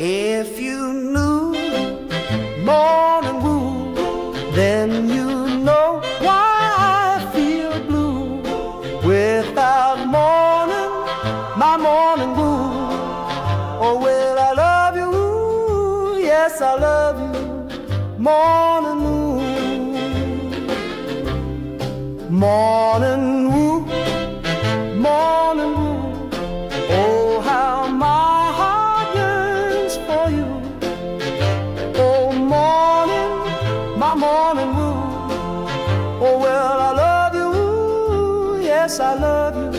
If you knew morning wood, then you know why I feel blue. Without morning, my morning wood. Oh, well, I love you, yes, I love you, morning wood. Morning wood, morning wood. Oh, how my heart yearns for you. Oh, morning, my morning wood. Oh, well, I love you, yes, I love you,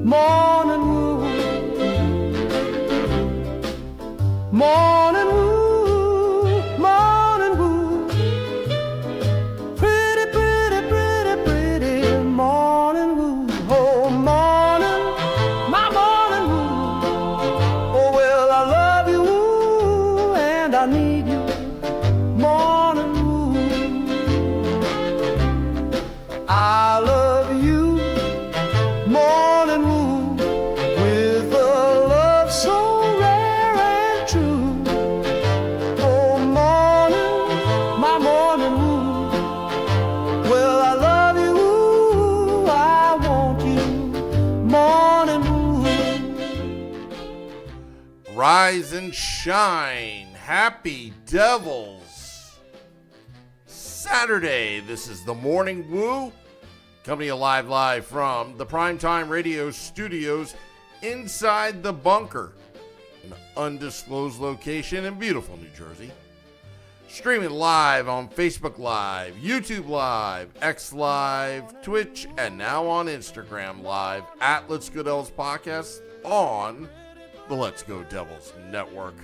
morning wood. Morning wood, morning wood. Pretty, pretty, pretty, pretty morning wood. Oh, morning, my morning wood. Oh, well, I love you and I need you, morning wood. I love you, morning wood, with a love so rare and true. Oh, morning, my morning wood. Well, I love you, I want you, morning wood. Rise and shine. Happy Devils. Saturday. This is the Morning Woo. Coming to you live from the Primetime Radio studios inside the bunker. An undisclosed location in beautiful New Jersey. Streaming live on Facebook Live, YouTube Live, X Live, Twitch, and now on Instagram Live at Let's Go Devils Podcast on the Let's Go Devils Network.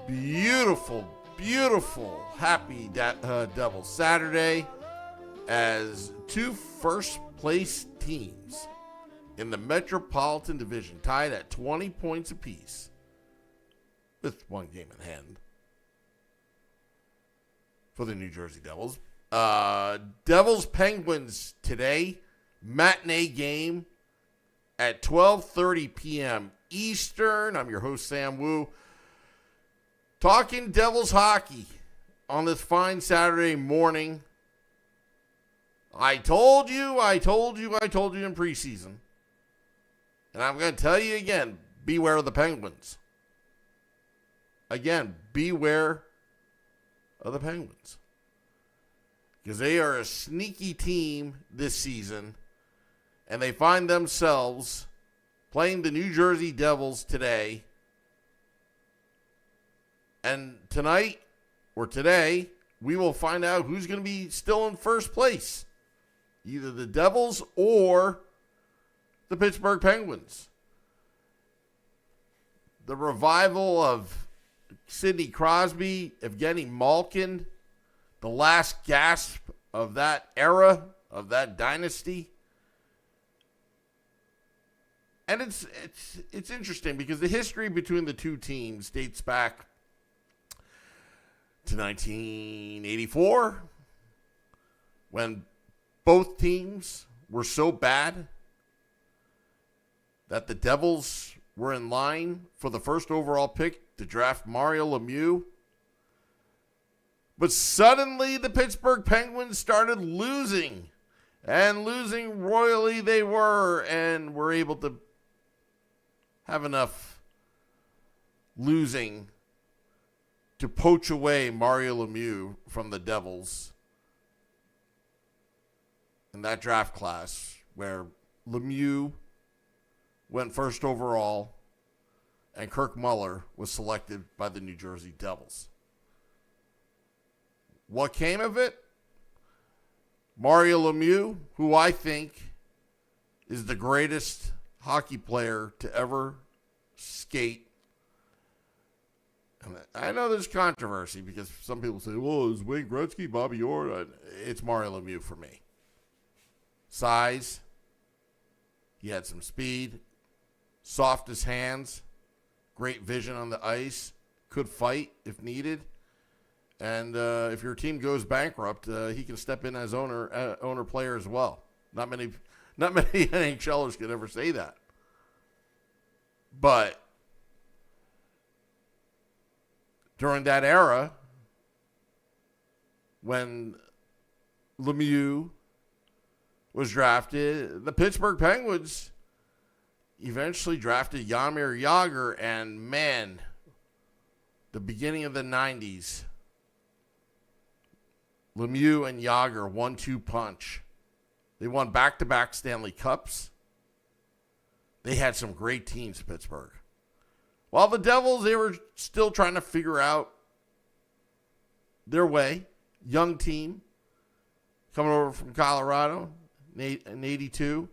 Beautiful, beautiful, happy Devils Saturday as two first-place teams in the Metropolitan Division tied at 20 points apiece with one game in hand for the New Jersey Devils. Devils Penguins today, matinee game at 12:30 p.m. Eastern. I'm your host, Sam Wu. Talking Devils hockey on this fine Saturday morning. I told you in preseason. And I'm going to tell you again, beware of the Penguins. Again, beware of the Penguins. Because they are a sneaky team this season. And they find themselves playing the New Jersey Devils today. And tonight, or today, we will find out who's going to be still in first place. Either the Devils or the Pittsburgh Penguins. The revival of Sidney Crosby, Evgeny Malkin, the last gasp of that era, of that dynasty. And it's interesting because the history between the two teams dates back to 1984, when both teams were so bad that the Devils were in line for the first overall pick to draft Mario Lemieux. But suddenly the Pittsburgh Penguins started losing, and losing royally they were, and were able to have enough losing to poach away Mario Lemieux from the Devils in that draft class where Lemieux went first overall and Kirk Muller was selected by the New Jersey Devils. What came of it? Mario Lemieux, who I think is the greatest hockey player to ever skate. And I know there's controversy because some people say, well, is Wayne Gretzky, Bobby Orr? It's Mario Lemieux for me. Size. He had some speed. Softest hands. Great vision on the ice. Could fight if needed. And if your team goes bankrupt, he can step in as owner player as well. Not many NHLers could ever say that. But during that era, when Lemieux was drafted, the Pittsburgh Penguins eventually drafted Jaromir Jagr, and man, the beginning of the 90s, Lemieux and Jagr 1-2 punch. They won back-to-back Stanley Cups. They had some great teams, Pittsburgh. While the Devils, they were still trying to figure out their way. Young team coming over from Colorado in 82.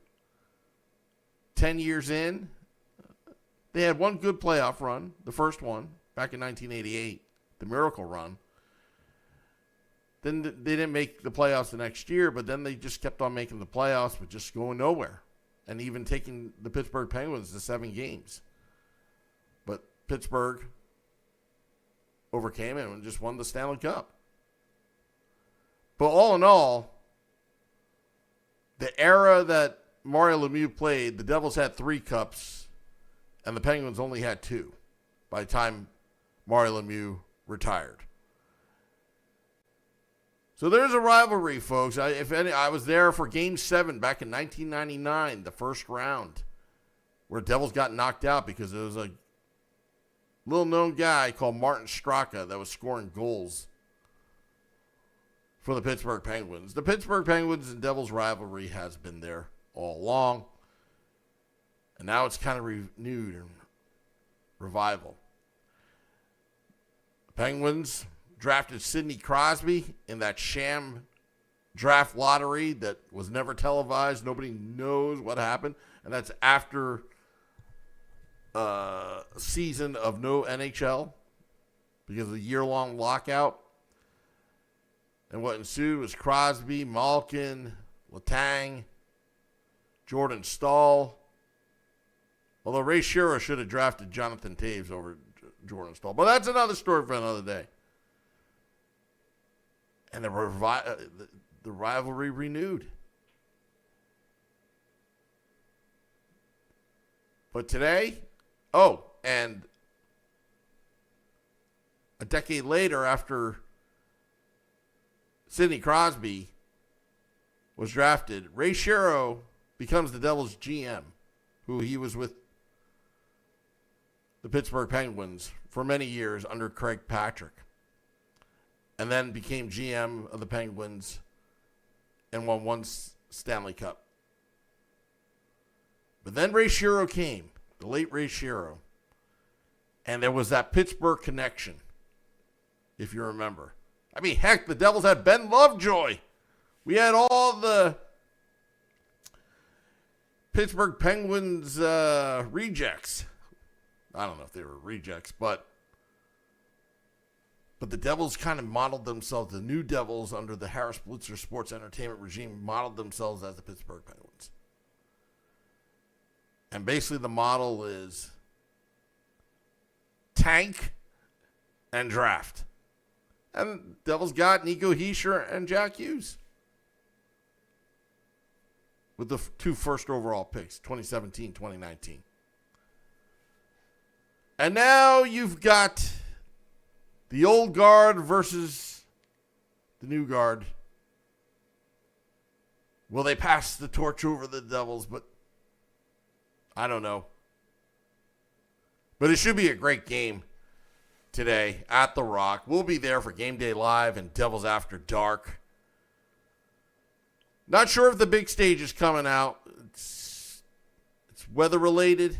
10 years in, they had one good playoff run, the first one, back in 1988, the Miracle Run. Then they didn't make the playoffs the next year, but then they just kept on making the playoffs, but just going nowhere. And even taking the Pittsburgh Penguins to 7 games. But Pittsburgh overcame it and just won the Stanley Cup. But all in all, the era that Mario Lemieux played, the Devils had 3 cups, and the Penguins only had 2 by the time Mario Lemieux retired. So there's a rivalry, folks. I was there for Game 7 back in 1999, the first round, where Devils got knocked out because there was a little-known guy called Martin Straka that was scoring goals for the Pittsburgh Penguins. The Pittsburgh Penguins and Devils rivalry has been there all along, and now it's kind of renewed and revival. The Penguins drafted Sidney Crosby in that sham draft lottery that was never televised. Nobody knows what happened, and that's after a season of no NHL because of the year-long lockout. And what ensued was Crosby, Malkin, Letang, Jordan Stahl. Although Ray Shero should have drafted Jonathan Taves over Jordan Stahl. But that's another story for another day. And the rivalry renewed. But today, and a decade later, after Sidney Crosby was drafted, Ray Shero becomes the Devils GM, who he was with the Pittsburgh Penguins for many years under Craig Patrick, and then became GM of the Penguins and won 1 Stanley Cup. But then Ray Shero came, the late Ray Shero, and there was that Pittsburgh connection, if you remember. I mean, heck, the Devils had Ben Lovejoy. We had all the Pittsburgh Penguins rejects. I don't know if they were rejects, but the Devils kind of modeled themselves, the new Devils under the Harris Blitzer sports entertainment regime modeled themselves as the Pittsburgh Penguins. And basically the model is tank and draft. And Devils got Nico Hischier and Jack Hughes with the 2 first overall picks, 2017, 2019. And now you've got the old guard versus the new guard. Will they pass the torch over the Devils? But I don't know. But it should be a great game today at The Rock. We'll be there for Game Day Live and Devils After Dark. Not sure if the big stage is coming out. It's weather related.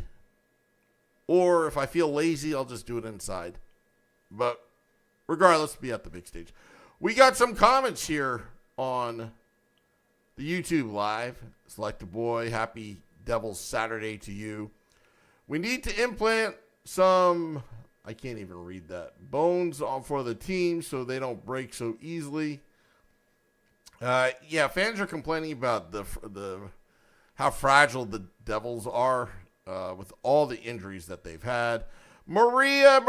Or if I feel lazy, I'll just do it inside. But regardless, be at the big stage. We got some comments here on the YouTube Live. Select a boy. Happy Devils Saturday to you. We need to implant some, I can't even read that, bones for the team so they don't break so easily. Fans are complaining about the how fragile the Devils are with all the injuries that they've had. Maria.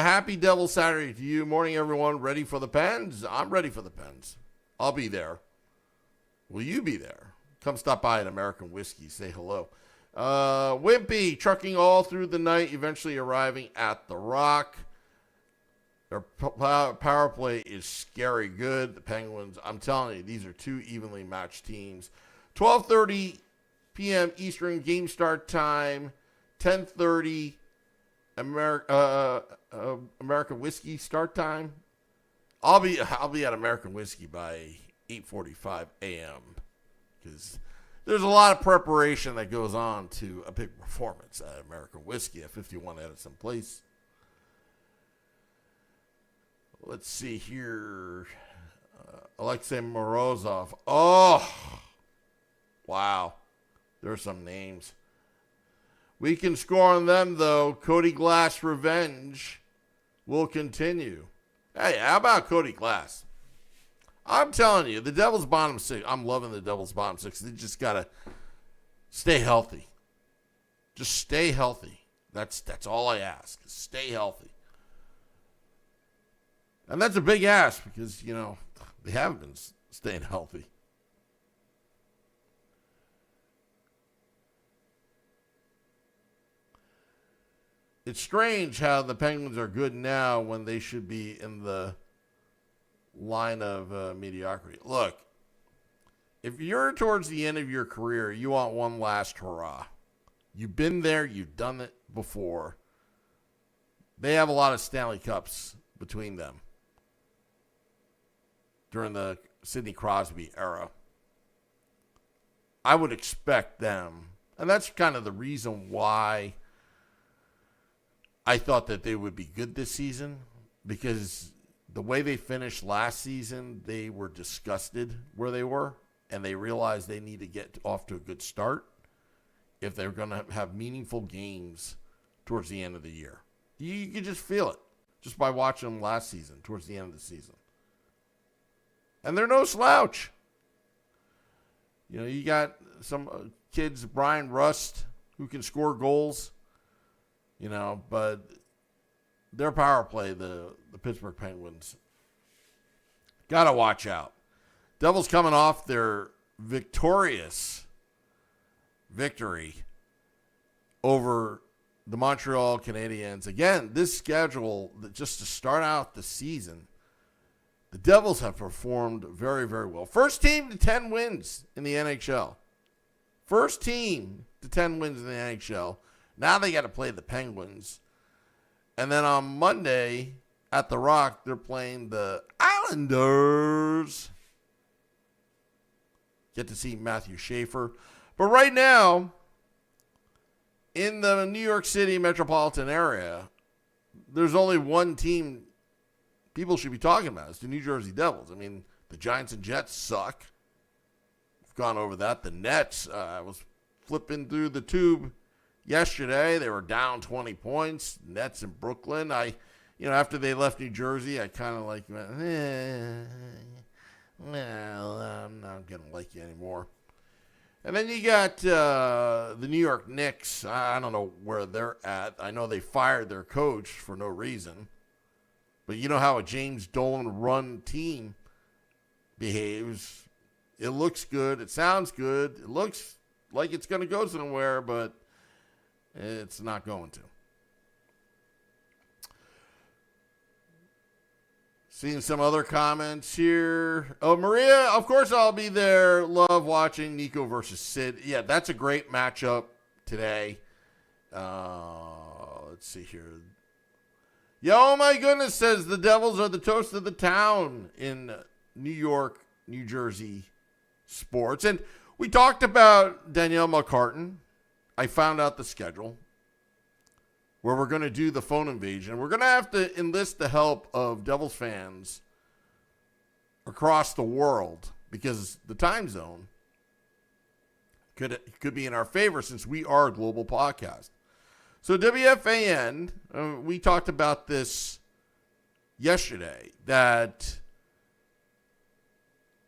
Happy Devil Saturday to you. Morning, everyone. Ready for the Pens? I'm ready for the Pens. I'll be there. Will you be there? Come stop by at American Whiskey. Say hello. Wimpy, trucking all through the night, eventually arriving at the Rock. Their power play is scary good. The Penguins, I'm telling you, these are two evenly matched teams. 12:30 p.m. Eastern game start time. 10:30 American Whiskey start time. I'll be at American Whiskey by 8:45 a.m. because there's a lot of preparation that goes on to a big performance at American Whiskey at 51 Edison Place. Let's see here. Alexei Morozov. Oh, wow. There's some names. We can score on them, though. Cody Glass revenge will continue. Hey, how about Cody Glass? I'm telling you, the Devils' bottom six. I'm loving the Devils' bottom six. They just got to stay healthy. Just stay healthy. That's all I ask. Stay healthy. And that's a big ask because, they haven't been staying healthy. It's strange how the Penguins are good now when they should be in the line of mediocrity. Look, if you're towards the end of your career, you want one last hurrah. You've been there. You've done it before. They have a lot of Stanley Cups between them during the Sidney Crosby era. I would expect them, and that's kind of the reason why I thought that they would be good this season, because the way they finished last season, they were disgusted where they were, and they realized they need to get off to a good start if they're going to have meaningful games towards the end of the year. You can just feel it just by watching them last season, towards the end of the season. And they're no slouch. You got some kids, Brian Rust, who can score goals. But their power play, the Pittsburgh Penguins, got to watch out. Devils coming off their victorious victory over the Montreal Canadiens. Again, this schedule, just to start out the season, the Devils have performed very, very well. First team to 10 wins in the NHL. First team to 10 wins in the NHL. Now they got to play the Penguins. And then on Monday at the Rock, they're playing the Islanders. Get to see Matthew Schaefer. But right now, in the New York City metropolitan area, there's only one team people should be talking about. It's the New Jersey Devils. I mean, the Giants and Jets suck. We've gone over that. The Nets, I was flipping through the tube yesterday. They were down 20 points. Nets in Brooklyn. After they left New Jersey, I kind of went, well, I'm not going to like you anymore. And then you got the New York Knicks. I don't know where they're at. I know they fired their coach for no reason. But you know how a James Dolan run team behaves. It looks good. It sounds good. It looks like it's going to go somewhere, but it's not going to. Seeing some other comments here. Oh, Maria, of course I'll be there. Love watching Nico versus Sid. Yeah, that's a great matchup today. Let's see here. Yeah, oh my goodness, says the Devils are the toast of the town in New York, New Jersey sports. And we talked about Danielle McCartan. I found out the schedule where we're going to do the phone invasion. We're going to have to enlist the help of Devils fans across the world because the time zone could be in our favor since we are a global podcast. So WFAN, we talked about this yesterday, that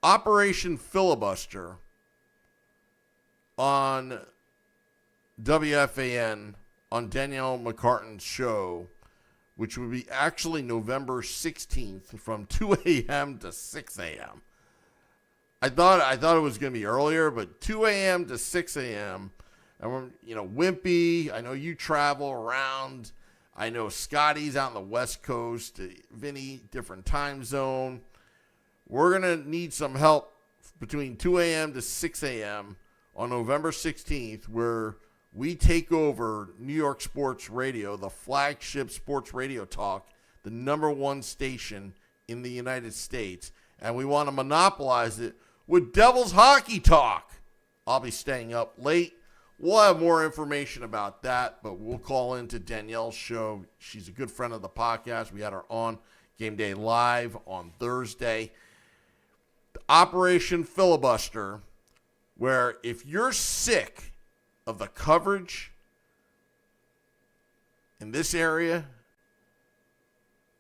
Operation Filibuster on WFAN on Danielle McCartan's show, which would be actually November 16th from 2 a.m. to 6 a.m. I thought it was going to be earlier, but 2 a.m. to 6 a.m. And, Wimpy, I know you travel around. I know Scotty's out on the West Coast. Vinny, different time zone. We're going to need some help between 2 a.m. to 6 a.m. on November 16th, where we take over New York Sports Radio, the flagship sports radio talk, the number one station in the United States. And we want to monopolize it with Devils hockey talk. I'll be staying up late. We'll have more information about that, but we'll call into Danielle's show. She's a good friend of the podcast. We had her on Game Day Live on Thursday. The Operation Filibuster, where if you're sick of the coverage in this area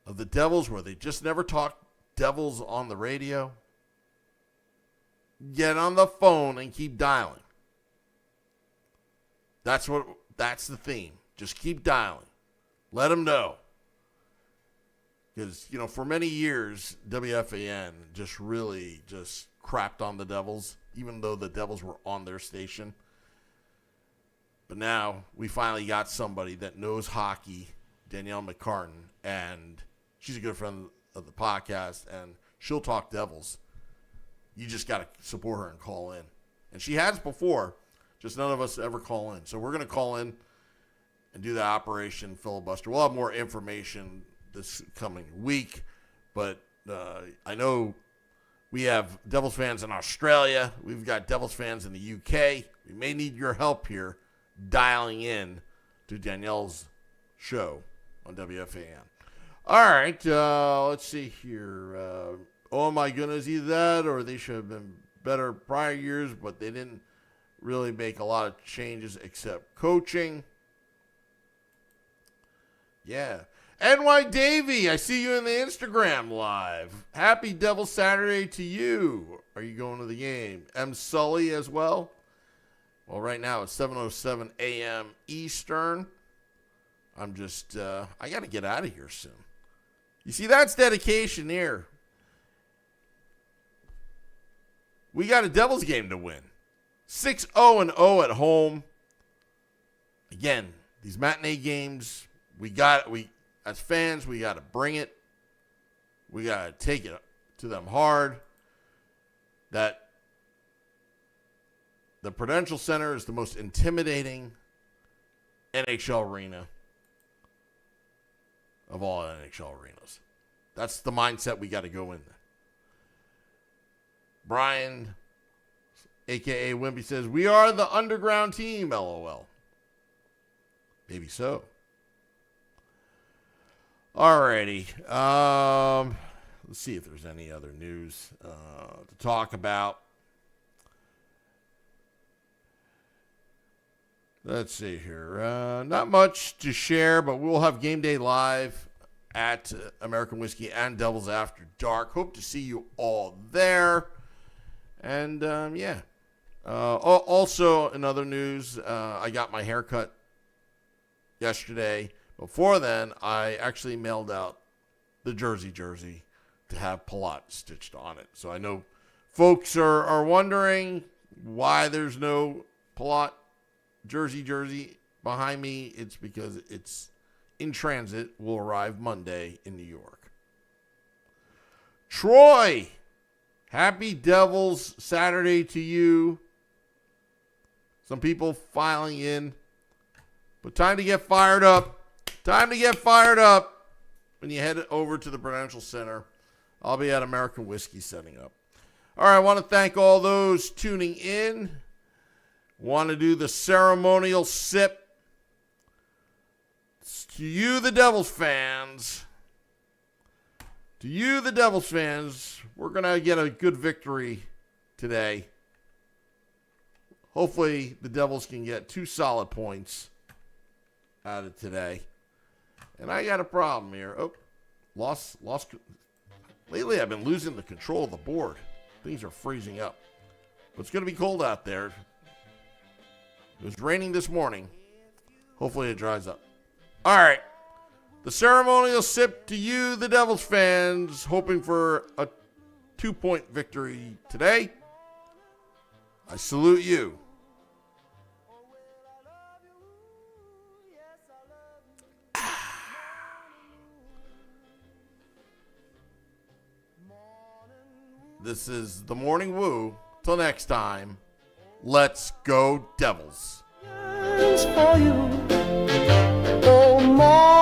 of the Devils, where they just never talk Devils on the radio, get on the phone and keep dialing. That's the theme. Just keep dialing. Let them know. Because, for many years, WFAN just really just crapped on the Devils, even though the Devils were on their station. But now we finally got somebody that knows hockey, Danielle McCartan, and she's a good friend of the podcast, and she'll talk Devils. You just got to support her and call in. And she has before, just none of us ever call in. So we're going to call in and do the Operation Filibuster. We'll have more information this coming week, but I know we have Devils fans in Australia. We've got Devils fans in the UK. We may need your help here dialing in to Danielle's show on WFAN. All right, let's see here. Oh, my goodness, either that or they should have been better prior years, but they didn't really make a lot of changes except coaching. Yeah. NY Davey, I see you in the Instagram live. Happy Devil Saturday to you. Are you going to the game? M. Sully as well. Well, right now it's 7:07 a.m. Eastern. I'm just, I got to get out of here soon. You see, that's dedication here. We got a Devils game to win. 6-0-0 at home. Again, these matinee games, we as fans, we got to bring it. We got to take it to them hard. That the Prudential Center is the most intimidating NHL arena of all NHL arenas. That's the mindset we got to go in there. Brian, a.k.a. Wimpy, says, we are the underground team, LOL. Maybe so. Alrighty. Let's see if there's any other news to talk about. Let's see here. Not much to share, but we'll have Game Day Live at American Whiskey and Devils After Dark. Hope to see you all there. And, yeah. Also, in other news, I got my haircut yesterday. Before then, I actually mailed out the jersey to have Palat stitched on it. So I know folks are wondering why there's no Palat jersey behind me. It's because it's in transit, will arrive Monday in New York. Troy, happy Devils Saturday to you. Some people filing in, but time to get fired up. Time to get fired up when you head over to the Prudential Center. I'll be at American Whiskey setting up. All right, I want to thank all those tuning in. Want to do the ceremonial sip. To you, the Devils fans. To you, the Devils fans, we're going to get a good victory today. Hopefully, the Devils can get 2 solid points out of today. And I got a problem here. Oh, lost. Lately, I've been losing the control of the board. Things are freezing up. But it's going to be cold out there. It was raining this morning. Hopefully it dries up. All right. The ceremonial sip to you, the Devils fans, hoping for a 2-point victory today. I salute you. This is the Morning Woo. Till next time, let's go Devils. For you, oh, more.